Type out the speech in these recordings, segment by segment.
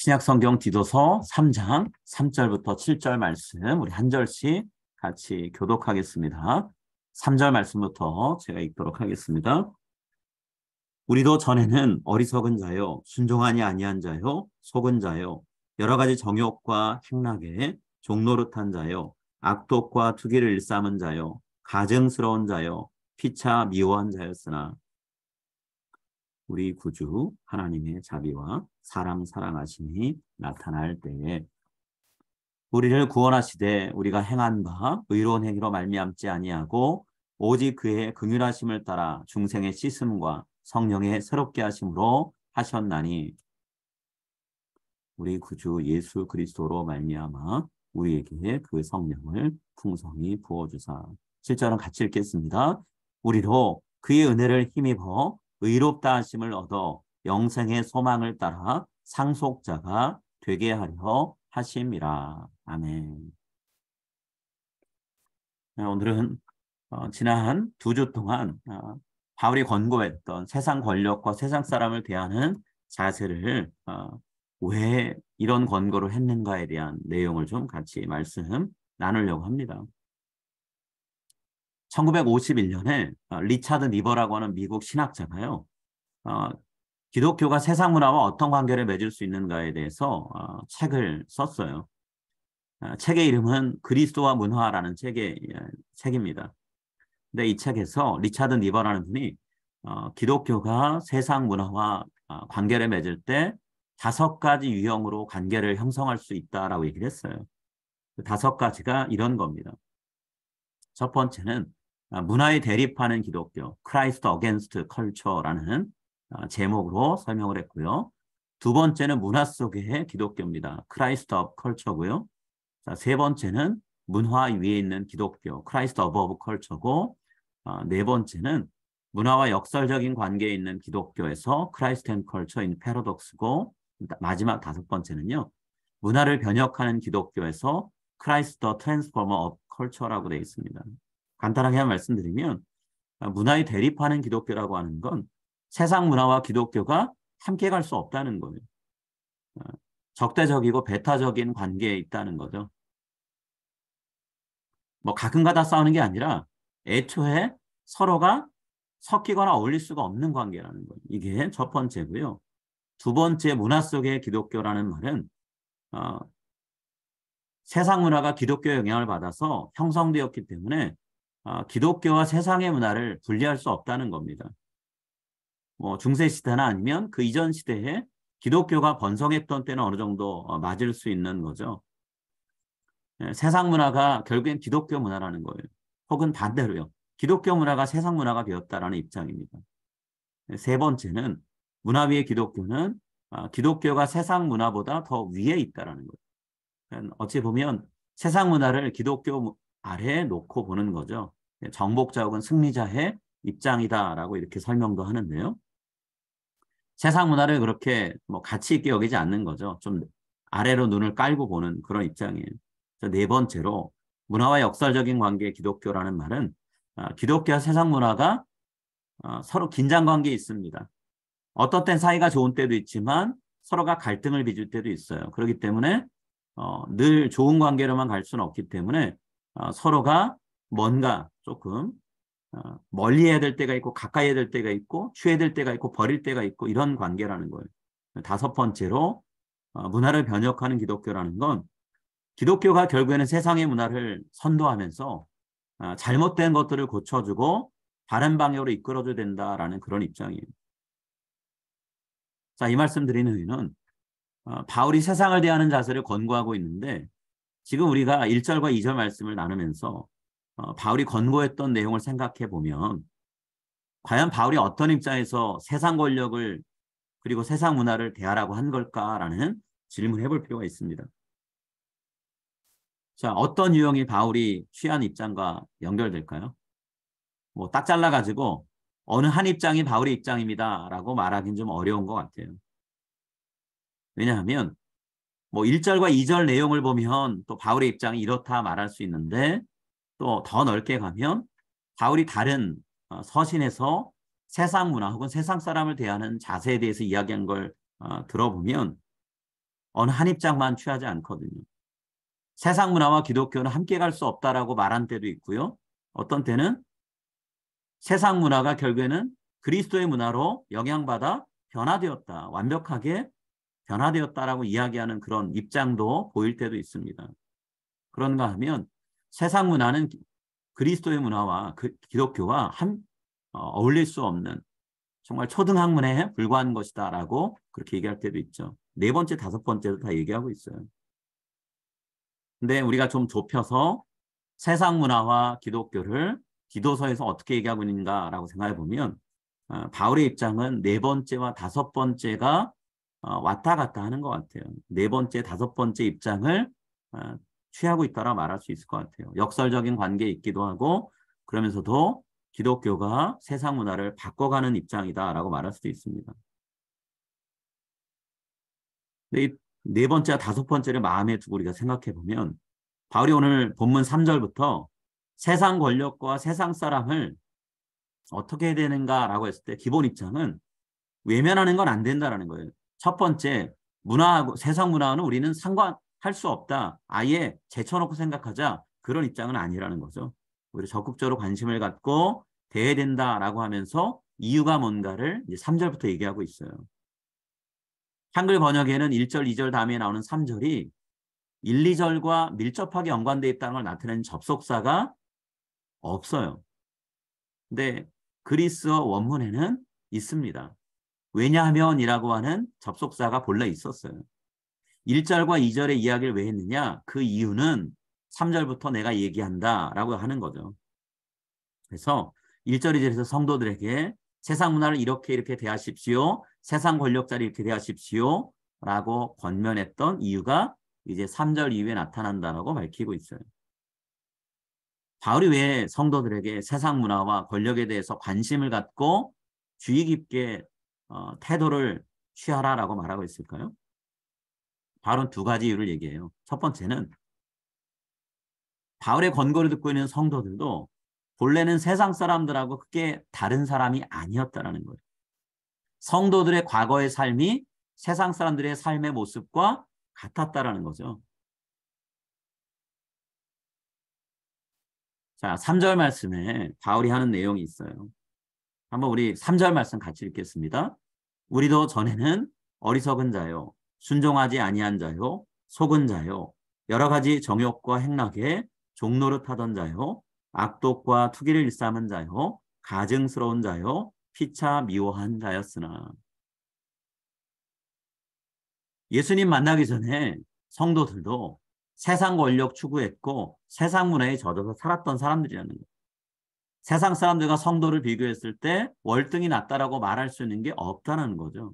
신약성경 디도서 3장 3절부터 7절 말씀 우리 한 절씩 같이 교독하겠습니다. 3절 말씀부터 제가 읽도록 하겠습니다. 우리도 전에는 어리석은 자요, 순종하니 아니한 자요, 속은 자요, 여러 가지 정욕과 행락에 종노릇한 자요, 악독과 투기를 일삼은 자요, 가증스러운 자요, 피차 미워한 자였으나 우리 구주 하나님의 자비와 사람 사랑하심이 나타날 때에 우리를 구원하시되 우리가 행한 바 의로운 행위로 말미암지 아니하고 오직 그의 긍휼하심을 따라 중생의 씻음과 성령의 새롭게 하심으로 하셨나니 우리 구주 예수 그리스도로 말미암아 우리에게 그 성령을 풍성히 부어주사. 7절은 같이 읽겠습니다. 우리로 그의 은혜를 힘입어 의롭다 하심을 얻어 영생의 소망을 따라 상속자가 되게 하려 하심이라. 아멘. 오늘은 지난 2주 동안 바울이 권고했던 세상 권력과 세상 사람을 대하는 자세를 왜 이런 권고를 했는가에 대한 내용을 좀 같이 말씀 나누려고 합니다. 1951년에 리차드 니버라고 하는 미국 신학자가요. 기독교가 세상 문화와 어떤 관계를 맺을 수 있는가에 대해서 책을 썼어요. 책의 이름은 그리스도와 문화라는 책입니다. 근데 이 책에서 리차드 니버라는 분이 기독교가 세상 문화와 관계를 맺을 때 5가지 유형으로 관계를 형성할 수 있다라고 얘기를 했어요. 그 5가지가 이런 겁니다. 첫 번째는 문화에 대립하는 기독교, Christ Against Culture라는 제목으로 설명을 했고요. 두 번째는 문화 속의 기독교입니다. Christ of Culture고요. 자, 세 번째는 문화 위에 있는 기독교, Christ above Culture고, 네 번째는 문화와 역설적인 관계에 있는 기독교에서 Christ and Culture in Paradox고, 마지막 5번째는요. 문화를 변혁하는 기독교에서 Christ the Transformer of Culture라고 되어 있습니다. 간단하게 말씀드리면 문화에 대립하는 기독교라고 하는 건 세상 문화와 기독교가 함께 갈 수 없다는 거예요. 적대적이고 배타적인 관계에 있다는 거죠. 뭐 가끔가다 싸우는 게 아니라 애초에 서로가 섞이거나 어울릴 수가 없는 관계라는 거예요. 이게 첫 번째고요. 두 번째, 문화 속의 기독교라는 말은 세상 문화가 기독교의 영향을 받아서 형성되었기 때문에 기독교와 세상의 문화를 분리할 수 없다는 겁니다. 뭐 중세 시대나 아니면 그 이전 시대에 기독교가 번성했던 때는 어느 정도 맞을 수 있는 거죠. 세상 문화가 결국엔 기독교 문화라는 거예요. 혹은 반대로요. 기독교 문화가 세상 문화가 되었다라는 입장입니다. 세 번째는 문화 위의 기독교는 기독교가 세상 문화보다 더 위에 있다라는 거예요. 어찌 보면 세상 문화를 기독교 아래에 놓고 보는 거죠. 정복자 혹은 승리자의 입장이다라고 이렇게 설명도 하는데요. 세상 문화를 그렇게 뭐 가치 있게 여기지 않는 거죠. 좀 아래로 눈을 깔고 보는 그런 입장이에요. 네 번째로 문화와 역설적인 관계의 기독교라는 말은 기독교와 세상 문화가 서로 긴장 관계에 있습니다. 어떤 땐 사이가 좋은 때도 있지만 서로가 갈등을 빚을 때도 있어요. 그렇기 때문에 늘 좋은 관계로만 갈 수는 없기 때문에 서로가 뭔가 조금 멀리 해야 될 때가 있고 가까이 해야 될 때가 있고 취해야 될 때가 있고 버릴 때가 있고 이런 관계라는 거예요. 5번째로 문화를 변혁하는 기독교라는 건 기독교가 결국에는 세상의 문화를 선도하면서 잘못된 것들을 고쳐주고 바른 방향으로 이끌어줘야 된다라는 그런 입장이에요. 자, 이 말씀 드리는 이유는 바울이 세상을 대하는 자세를 권고하고 있는데 지금 우리가 1절과 2절 말씀을 나누면서 바울이 권고했던 내용을 생각해 보면 과연 바울이 어떤 입장에서 세상 권력을 그리고 세상 문화를 대하라고 한 걸까라는 질문을 해볼 필요가 있습니다. 자, 어떤 유형이 바울이 취한 입장과 연결될까요? 뭐 딱 잘라가지고 어느 한 입장이 바울의 입장입니다라고 말하기는 좀 어려운 것 같아요. 왜냐하면 뭐 1절과 2절 내용을 보면 또 바울의 입장이 이렇다 말할 수 있는데 또 더 넓게 가면 바울이 다른 서신에서 세상 문화 혹은 세상 사람을 대하는 자세에 대해서 이야기한 걸 들어보면 어느 한 입장만 취하지 않거든요. 세상 문화와 기독교는 함께 갈 수 없다라고 말한 때도 있고요. 어떤 때는 세상 문화가 결국에는 그리스도의 문화로 영향받아 변화되었다. 완벽하게 변화되었다라고 이야기하는 그런 입장도 보일 때도 있습니다. 그런가 하면 세상 문화는 그리스도의 문화와 기독교와 어울릴 수 없는 정말 초등학문에 불과한 것이다라고 그렇게 얘기할 때도 있죠. 네 번째, 다섯 번째도 다 얘기하고 있어요. 근데 우리가 좀 좁혀서 세상 문화와 기독교를 기도서에서 어떻게 얘기하고 있는가라고 생각해 보면 바울의 입장은 네 번째와 다섯 번째가 왔다 갔다 하는 것 같아요. 네 번째, 다섯 번째 입장을 어, 취하고 있다라 말할 수 있을 것 같아요. 역설적인 관계에 있기도 하고 그러면서도 기독교가 세상 문화를 바꿔가는 입장이다라고 말할 수도 있습니다. 근데 이 네 번째와 다섯 번째를 마음에 두고 우리가 생각해 보면 바울이 오늘 본문 3절부터 세상 권력과 세상 사람을 어떻게 해야 되는가라고 했을 때 기본 입장은 외면하는 건 안 된다라는 거예요. 첫 번째, 문화하고 세상 문화는 우리는 상관할 수 없다. 아예 제쳐놓고 생각하자. 그런 입장은 아니라는 거죠. 오히려 적극적으로 관심을 갖고 대해야 된다라고 하면서 이유가 뭔가를 이제 3절부터 얘기하고 있어요. 한글 번역에는 1절, 2절 다음에 나오는 3절이 1, 2절과 밀접하게 연관되어 있다는 걸 나타내는 접속사가 없어요. 근데 그리스어 원문에는 있습니다. 왜냐하면이라고 하는 접속사가 본래 있었어요. 1절과 2절의 이야기를 왜 했느냐? 그 이유는 3절부터 내가 얘기한다라고 하는 거죠. 그래서 1절, 2절에서 성도들에게 세상 문화를 이렇게 대하십시오. 세상 권력자를 이렇게 대하십시오. 라고 권면했던 이유가 이제 3절 이후에 나타난다라고 밝히고 있어요. 바울이 왜 성도들에게 세상 문화와 권력에 대해서 관심을 갖고 주의 깊게 태도를 취하라라고 말하고 있을까요? 바울은 두 가지 이유를 얘기해요. 첫 번째는 바울의 권고를 듣고 있는 성도들도 본래는 세상 사람들하고 크게 다른 사람이 아니었다라는 거예요. 성도들의 과거의 삶이 세상 사람들의 삶의 모습과 같았다라는 거죠. 자, 3절 말씀에 바울이 하는 내용이 있어요. 한번 우리 3절 말씀 같이 읽겠습니다. 우리도 전에는 어리석은 자요, 순종하지 아니한 자요, 속은 자요, 여러 가지 정욕과 행락에 종노릇하던 자요, 악독과 투기를 일삼은 자요, 가증스러운 자요, 피차 미워한 자였으나. 예수님 만나기 전에 성도들도 세상 권력 추구했고 세상 문화에 젖어서 살았던 사람들이라는 거예요. 세상 사람들과 성도를 비교했을 때 월등히 낫다라고 말할 수 있는 게 없다는 거죠.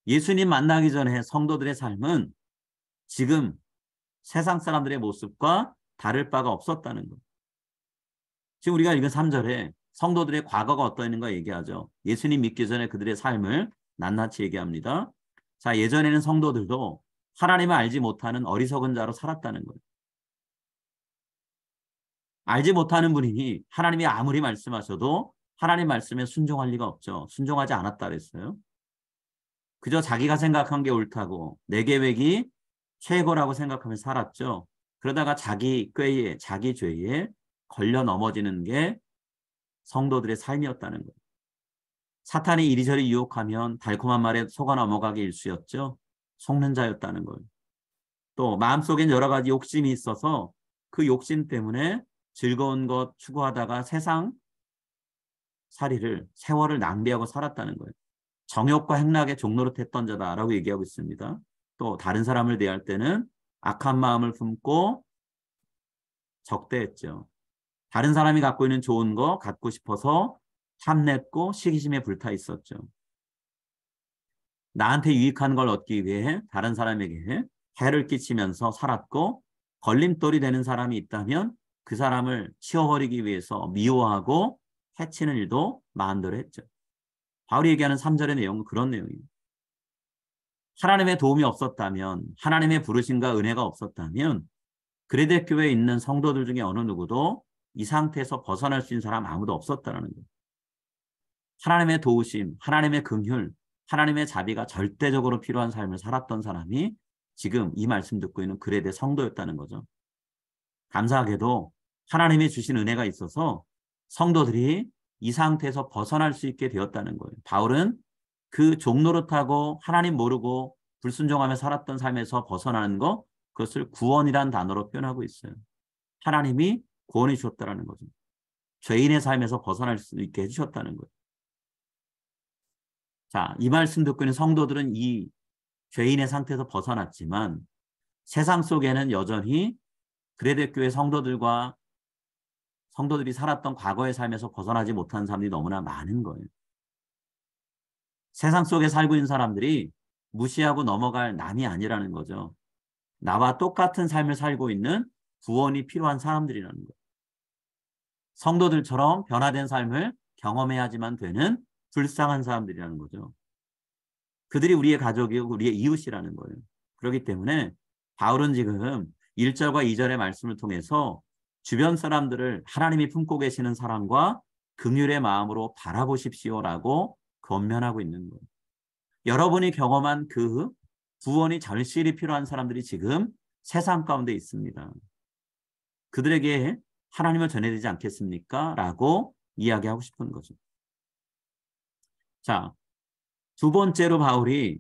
예수님 만나기 전에 성도들의 삶은 지금 세상 사람들의 모습과 다를 바가 없었다는 것. 지금 우리가 읽은 3절에 성도들의 과거가 어떠했는가 얘기하죠. 예수님 믿기 전에 그들의 삶을 낱낱이 얘기합니다. 자, 예전에는 성도들도 하나님을 알지 못하는 어리석은 자로 살았다는 거예요. 알지 못하는 분이니 하나님이 아무리 말씀하셔도 하나님 말씀에 순종할 리가 없죠. 순종하지 않았다 그랬어요. 그저 자기가 생각한 게 옳다고 내 계획이 최고라고 생각하며 살았죠. 그러다가 자기 꾀에 자기 죄에 걸려 넘어지는 게 성도들의 삶이었다는 거예요. 사탄이 이리저리 유혹하면 달콤한 말에 속아 넘어가기 일쑤였죠. 속는 자였다는 거예요. 또 마음속엔 여러 가지 욕심이 있어서 그 욕심 때문에 즐거운 것 추구하다가 세상 살이를 세월을 낭비하고 살았다는 거예요. 정욕과 행락에 종노릇했던 자다라고 얘기하고 있습니다. 또 다른 사람을 대할 때는 악한 마음을 품고 적대했죠. 다른 사람이 갖고 있는 좋은 거 갖고 싶어서 탐냈고 시기심에 불타 있었죠. 나한테 유익한 걸 얻기 위해 다른 사람에게 해를 끼치면서 살았고 걸림돌이 되는 사람이 있다면 그 사람을 치워버리기 위해서 미워하고 해치는 일도 마음대로 했죠. 바울이 얘기하는 3절의 내용은 그런 내용입니다. 하나님의 도움이 없었다면, 하나님의 부르심과 은혜가 없었다면 그레데 교회에 있는 성도들 중에 어느 누구도 이 상태에서 벗어날 수 있는 사람 아무도 없었다는 거예요. 하나님의 도우심, 하나님의 긍휼, 하나님의 자비가 절대적으로 필요한 삶을 살았던 사람이 지금 이 말씀 듣고 있는 그레데 성도였다는 거죠. 감사하게도 하나님이 주신 은혜가 있어서 성도들이 이 상태에서 벗어날 수 있게 되었다는 거예요. 바울은 그 종노릇하고 하나님 모르고 불순종하며 살았던 삶에서 벗어나는 거, 그것을 구원이란 단어로 표현하고 있어요. 하나님이 구원해 주셨다는 거죠. 죄인의 삶에서 벗어날 수 있게 해주셨다는 거예요. 자, 이 말씀 듣고 있는 성도들은 이 죄인의 상태에서 벗어났지만 세상 속에는 여전히 그레데 교회 성도들이 살았던 과거의 삶에서 벗어나지 못한 사람들이 너무나 많은 거예요. 세상 속에 살고 있는 사람들이 무시하고 넘어갈 남이 아니라는 거죠. 나와 똑같은 삶을 살고 있는 구원이 필요한 사람들이라는 거예요. 성도들처럼 변화된 삶을 경험해야지만 되는 불쌍한 사람들이라는 거죠. 그들이 우리의 가족이고 우리의 이웃이라는 거예요. 그렇기 때문에 바울은 지금 1절과 2절의 말씀을 통해서 주변 사람들을 하나님이 품고 계시는 사랑과 긍휼의 마음으로 바라보십시오라고 권면하고 있는 거예요. 여러분이 경험한 그 구원이 절실히 필요한 사람들이 지금 세상 가운데 있습니다. 그들에게 하나님을 전해야 되지 않겠습니까? 라고 이야기하고 싶은 거죠. 자, 두 번째로 바울이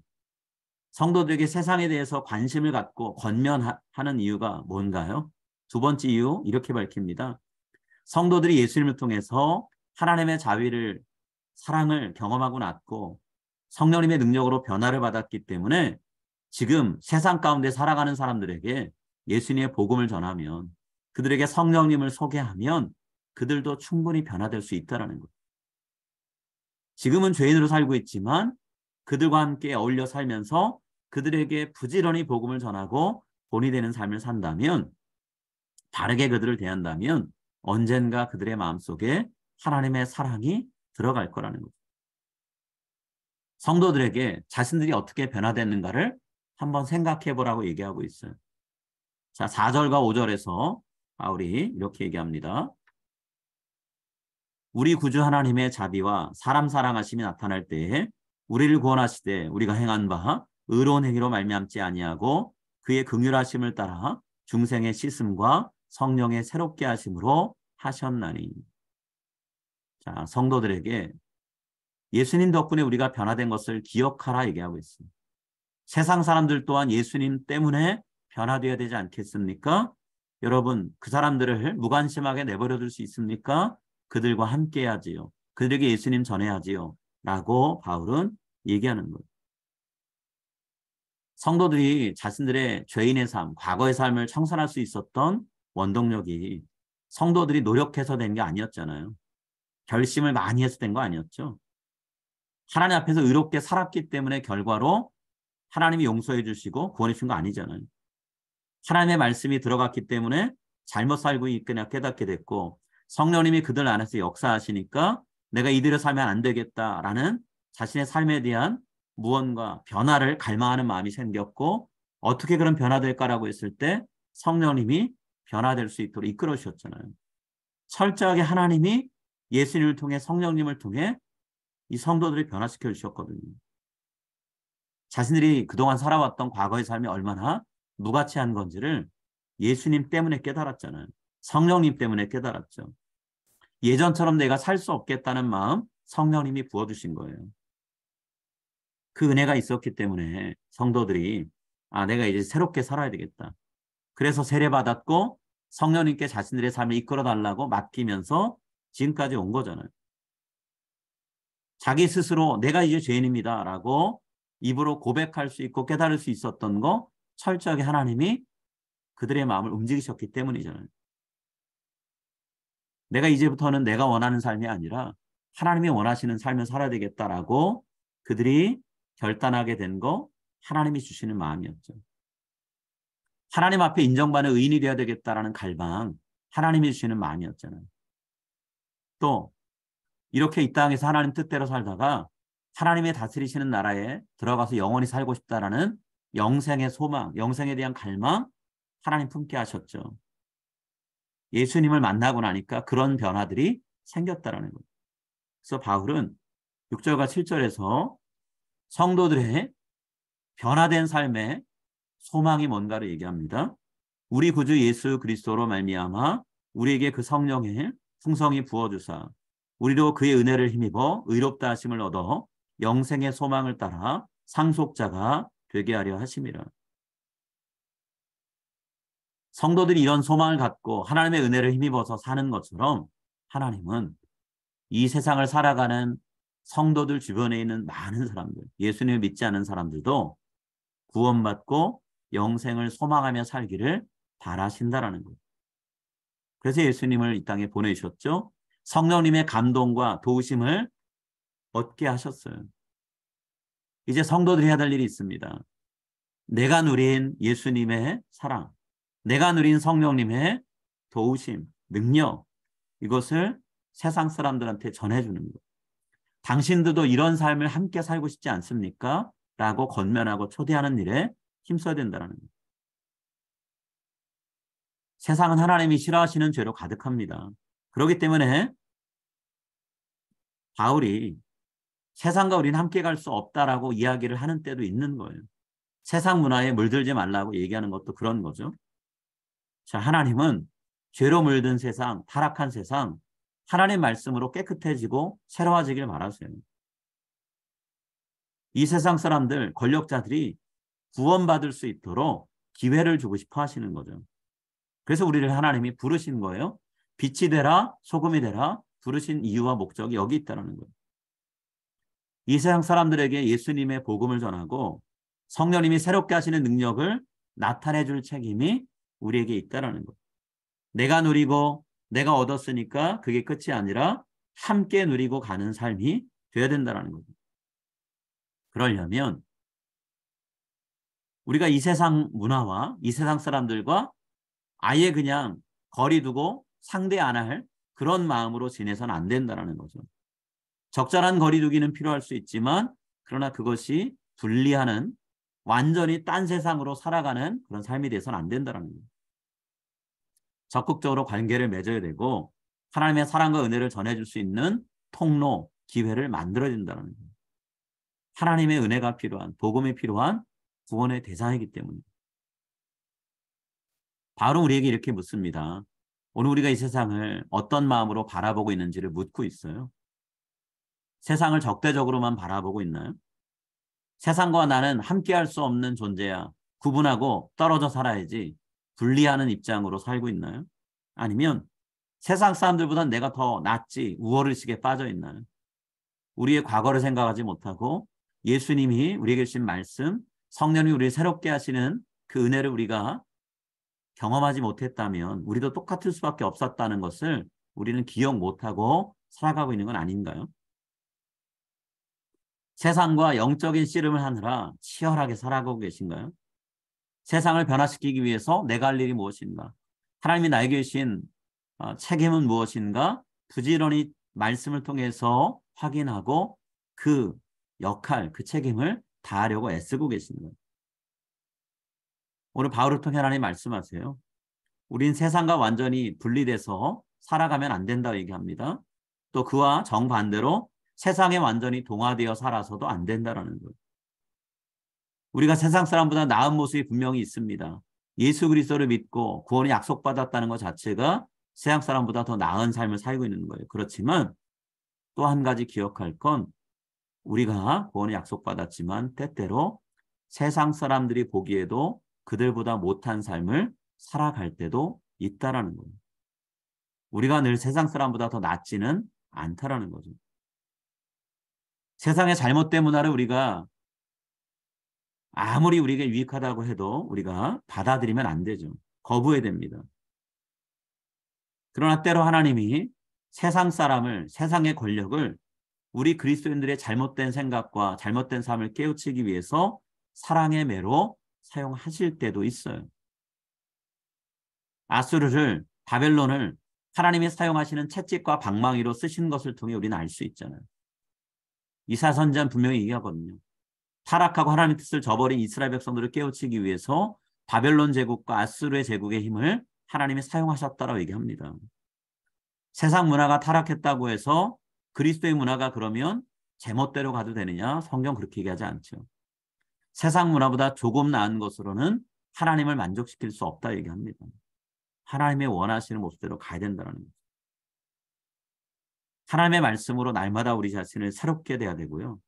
성도들에게 세상에 대해서 관심을 갖고 권면하는 이유가 뭔가요? 두 번째 이유 이렇게 밝힙니다. 성도들이 예수님을 통해서 하나님의 사랑을 경험하고 났고 성령님의 능력으로 변화를 받았기 때문에 지금 세상 가운데 살아가는 사람들에게 예수님의 복음을 전하면, 그들에게 성령님을 소개하면 그들도 충분히 변화될 수 있다는 거예요. 지금은 죄인으로 살고 있지만 그들과 함께 어울려 살면서 그들에게 부지런히 복음을 전하고 본이 되는 삶을 산다면, 바르게 그들을 대한다면 언젠가 그들의 마음속에 하나님의 사랑이 들어갈 거라는 거죠. 성도들에게 자신들이 어떻게 변화됐는가를 한번 생각해 보라고 얘기하고 있어요. 자, 4절과 5절에서 바울이 이렇게 얘기합니다. 우리 구주 하나님의 자비와 사람 사랑하심이 나타날 때에 우리를 구원하시되 우리가 행한 바 의로운 행위로 말미암지 아니하고 그의 긍휼하심을 따라 중생의 씻음과 성령의 새롭게 하심으로 하셨나니. 자, 성도들에게 예수님 덕분에 우리가 변화된 것을 기억하라 얘기하고 있습니다. 세상 사람들 또한 예수님 때문에 변화되어야 되지 않겠습니까? 여러분, 그 사람들을 무관심하게 내버려 둘 수 있습니까? 그들과 함께 해야지요. 그들에게 예수님 전해야지요. 라고 바울은 얘기하는 거예요. 성도들이 자신들의 죄인의 삶, 과거의 삶을 청산할 수 있었던 원동력이 성도들이 노력해서 된 게 아니었잖아요. 결심을 많이 해서 된 거 아니었죠. 하나님 앞에서 의롭게 살았기 때문에 결과로 하나님이 용서해 주시고 구원해 주신 거 아니잖아요. 하나님의 말씀이 들어갔기 때문에 잘못 살고 있거나 깨닫게 됐고, 성령님이 그들 안에서 역사하시니까 내가 이대로 살면 안 되겠다라는 자신의 삶에 대한 무언가 변화를 갈망하는 마음이 생겼고, 어떻게 그런 변화될까라고 했을 때 성령님이 변화될 수 있도록 이끌어 주셨잖아요. 철저하게 하나님이 예수님을 통해, 성령님을 통해 이 성도들을 변화시켜 주셨거든요. 자신들이 그동안 살아왔던 과거의 삶이 얼마나 무가치한 건지를 예수님 때문에 깨달았잖아요. 성령님 때문에 깨달았죠. 예전처럼 내가 살 수 없겠다는 마음 성령님이 부어주신 거예요. 그 은혜가 있었기 때문에 성도들이 내가 이제 새롭게 살아야 되겠다. 그래서 세례받았고 성령님께 자신들의 삶을 이끌어달라고 맡기면서 지금까지 온 거잖아요. 자기 스스로 내가 이제 죄인입니다 라고 입으로 고백할 수 있고 깨달을 수 있었던 거 철저하게 하나님이 그들의 마음을 움직이셨기 때문이잖아요. 내가 이제부터는 내가 원하는 삶이 아니라 하나님이 원하시는 삶을 살아야 되겠다라고 그들이 결단하게 된 거 하나님이 주시는 마음이었죠. 하나님 앞에 인정받는 의인이 되어야 되겠다라는 갈망 하나님이 주시는 마음이었잖아요. 또 이렇게 이 땅에서 하나님 뜻대로 살다가 하나님의 다스리시는 나라에 들어가서 영원히 살고 싶다라는 영생의 소망, 영생에 대한 갈망 하나님 품게 하셨죠. 예수님을 만나고 나니까 그런 변화들이 생겼다라는 거예요. 그래서 바울은 6절과 7절에서 성도들의 변화된 삶에 소망이 뭔가를 얘기합니다. 우리 구주 예수 그리스도로 말미암아 우리에게 그 성령의 풍성히 부어주사 우리로 그의 은혜를 힘입어 의롭다 하심을 얻어 영생의 소망을 따라 상속자가 되게 하려 하심이라. 성도들이 이런 소망을 갖고 하나님의 은혜를 힘입어서 사는 것처럼 하나님은 이 세상을 살아가는 성도들 주변에 있는 많은 사람들, 예수님을 믿지 않은 사람들도 구원받고 영생을 소망하며 살기를 바라신다라는 거예요. 그래서 예수님을 이 땅에 보내주셨죠. 성령님의 감동과 도우심을 얻게 하셨어요. 이제 성도들이 해야 될 일이 있습니다. 내가 누린 예수님의 사랑, 내가 누린 성령님의 도우심, 능력, 이것을 세상 사람들한테 전해주는 거예요. 당신들도 이런 삶을 함께 살고 싶지 않습니까? 라고 권면하고 초대하는 일에 힘써야 된다는 거예요. 세상은 하나님이 싫어하시는 죄로 가득합니다. 그렇기 때문에 바울이 세상과 우리는 함께 갈 수 없다라고 이야기를 하는 때도 있는 거예요. 세상 문화에 물들지 말라고 얘기하는 것도 그런 거죠. 자, 하나님은 죄로 물든 세상, 타락한 세상, 하나님 말씀으로 깨끗해지고 새로워지길 바라세요. 이 세상 사람들, 권력자들이 구원받을 수 있도록 기회를 주고 싶어 하시는 거죠. 그래서 우리를 하나님이 부르신 거예요. 빛이 되라, 소금이 되라, 부르신 이유와 목적이 여기 있다는 거예요. 이 세상 사람들에게 예수님의 복음을 전하고 성령님이 새롭게 하시는 능력을 나타내 줄 책임이 우리에게 있다는 거예요. 내가 누리고 내가 얻었으니까 그게 끝이 아니라 함께 누리고 가는 삶이 되어야 된다는 거죠. 그러려면 우리가 이 세상 문화와 이 세상 사람들과 아예 그냥 거리 두고 상대 안 할 그런 마음으로 지내서는 안 된다는 거죠. 적절한 거리 두기는 필요할 수 있지만 그러나 그것이 분리하는 완전히 딴 세상으로 살아가는 그런 삶이 돼서는 안 된다는 거예요. 적극적으로 관계를 맺어야 되고 하나님의 사랑과 은혜를 전해줄 수 있는 통로, 기회를 만들어야 된다는 거예요. 하나님의 은혜가 필요한, 복음이 필요한 구원의 대상이기 때문에. 바로 우리에게 이렇게 묻습니다. 오늘 우리가 이 세상을 어떤 마음으로 바라보고 있는지를 묻고 있어요. 세상을 적대적으로만 바라보고 있나요? 세상과 나는 함께할 수 없는 존재야. 구분하고 떨어져 살아야지. 분리하는 입장으로 살고 있나요? 아니면 세상 사람들보다 내가 더 낫지 우월의식에 빠져 있나요? 우리의 과거를 생각하지 못하고 예수님이 우리에게 주신 말씀, 성령이 우리를 새롭게 하시는 그 은혜를 우리가 경험하지 못했다면 우리도 똑같을 수밖에 없었다는 것을 우리는 기억 못하고 살아가고 있는 건 아닌가요? 세상과 영적인 씨름을 하느라 치열하게 살아가고 계신가요? 세상을 변화시키기 위해서 내가 할 일이 무엇인가? 하나님이 나에게 주신 책임은 무엇인가? 부지런히 말씀을 통해서 확인하고 그 역할, 그 책임을 다하려고 애쓰고 계시는 거예요. 오늘 바울을 통해 하나님 말씀하세요. 우린 세상과 완전히 분리돼서 살아가면 안 된다고 얘기합니다. 또 그와 정반대로 세상에 완전히 동화되어 살아서도 안 된다는 거예요. 우리가 세상 사람보다 나은 모습이 분명히 있습니다. 예수 그리스도를 믿고 구원을 약속받았다는 것 자체가 세상 사람보다 더 나은 삶을 살고 있는 거예요. 그렇지만 또 한 가지 기억할 건 우리가 구원을 약속받았지만 때때로 세상 사람들이 보기에도 그들보다 못한 삶을 살아갈 때도 있다라는 거예요. 우리가 늘 세상 사람보다 더 낫지는 않다라는 거죠. 세상의 잘못된 문화를 우리가 아무리 우리에게 유익하다고 해도 우리가 받아들이면 안 되죠. 거부해야 됩니다. 그러나 때로 하나님이 세상 사람을, 세상의 권력을 우리 그리스도인들의 잘못된 생각과 잘못된 삶을 깨우치기 위해서 사랑의 매로 사용하실 때도 있어요. 아수르를, 바벨론을 하나님이 사용하시는 채찍과 방망이로 쓰신 것을 통해 우리는 알 수 있잖아요. 이사야 선지자는 분명히 얘기하거든요. 타락하고 하나님의 뜻을 저버린 이스라엘 백성들을 깨우치기 위해서 바벨론 제국과 아수르의 제국의 힘을 하나님이 사용하셨다라고 얘기합니다. 세상 문화가 타락했다고 해서 그리스도의 문화가 그러면 제멋대로 가도 되느냐? 성경 그렇게 얘기하지 않죠. 세상 문화보다 조금 나은 것으로는 하나님을 만족시킬 수 없다 얘기합니다. 하나님의 원하시는 모습대로 가야 된다는 거죠. 하나님의 말씀으로 날마다 우리 자신을 새롭게 돼야 되고요.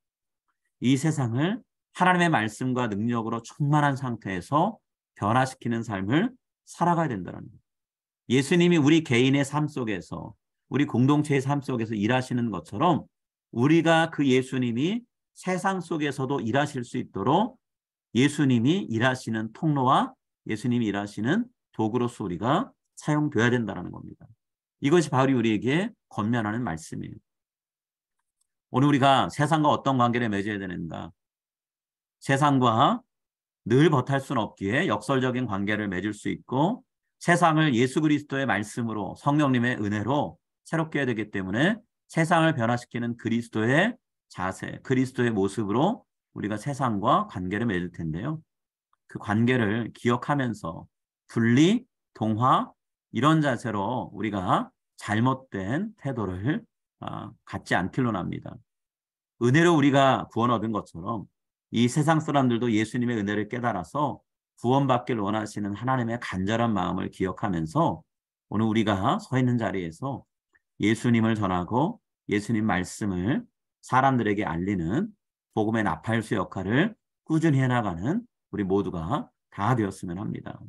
이 세상을 하나님의 말씀과 능력으로 충만한 상태에서 변화시키는 삶을 살아가야 된다는 거예요. 예수님이 우리 개인의 삶 속에서, 우리 공동체의 삶 속에서 일하시는 것처럼 우리가 그 예수님이 세상 속에서도 일하실 수 있도록 예수님이 일하시는 통로와 예수님이 일하시는 도구로서 우리가 사용되어야 된다는 겁니다. 이것이 바로 우리에게 권면하는 말씀이에요. 오늘 우리가 세상과 어떤 관계를 맺어야 되는가? 세상과 늘 버탈 수는 없기에 역설적인 관계를 맺을 수 있고 세상을 예수 그리스도의 말씀으로 성령님의 은혜로 새롭게 해야 되기 때문에 세상을 변화시키는 그리스도의 자세, 그리스도의 모습으로 우리가 세상과 관계를 맺을 텐데요. 그 관계를 기억하면서 분리, 동화 이런 자세로 우리가 잘못된 태도를 갖지 않기로 합니다. 은혜로 우리가 구원 얻은 것처럼 이 세상 사람들도 예수님의 은혜를 깨달아서 구원받기를 원하시는 하나님의 간절한 마음을 기억하면서 오늘 우리가 서 있는 자리에서 예수님을 전하고 예수님 말씀을 사람들에게 알리는 복음의 나팔수 역할을 꾸준히 해나가는 우리 모두가 다 되었으면 합니다.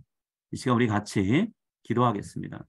이 시간 우리 같이 기도하겠습니다.